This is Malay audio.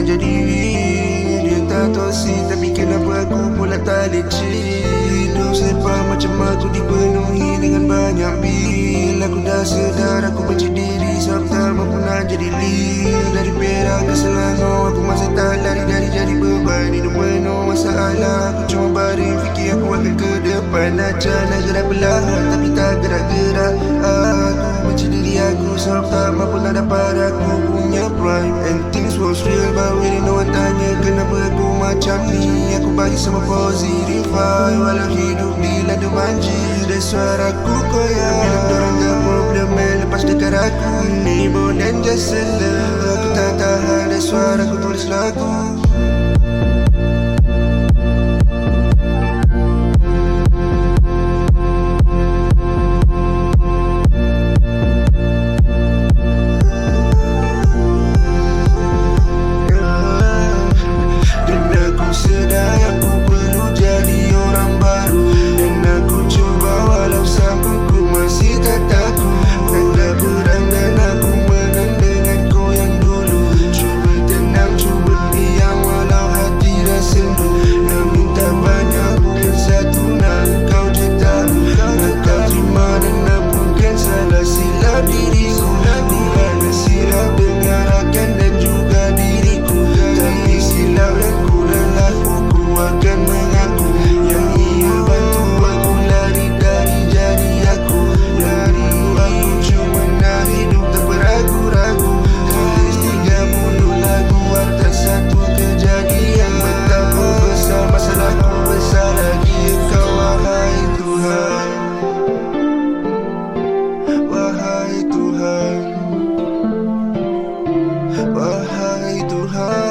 jadi dia tak tosi, tapi kenapa aku pula tak licin. Hidup selepas macam aku dipenuhi dengan banyak bil. Aku dah sedar aku benci diri, sebab tak mampu nak jadi lead. Dari Perak ke Selangor aku masih tak lari dari jadi beban. Hidup penuh masalah, aku cuma baring fikir aku akan ke depan. Nak gerak perlahan tapi tak gerak-gerak. Aku benci diri aku, sebab tak mampu nak dapat aku punya prime. And things was real but really no one tanya kenapa aku macam ni. Aku bagi semua positive vibe walau hidup dilanda banjir. Dan suaraku koyak bila dorang tak problem lepas dekat aku. Ni more than just a love. Aku tak tahan dan suaraku tulis lagu. Wahai Tuhan,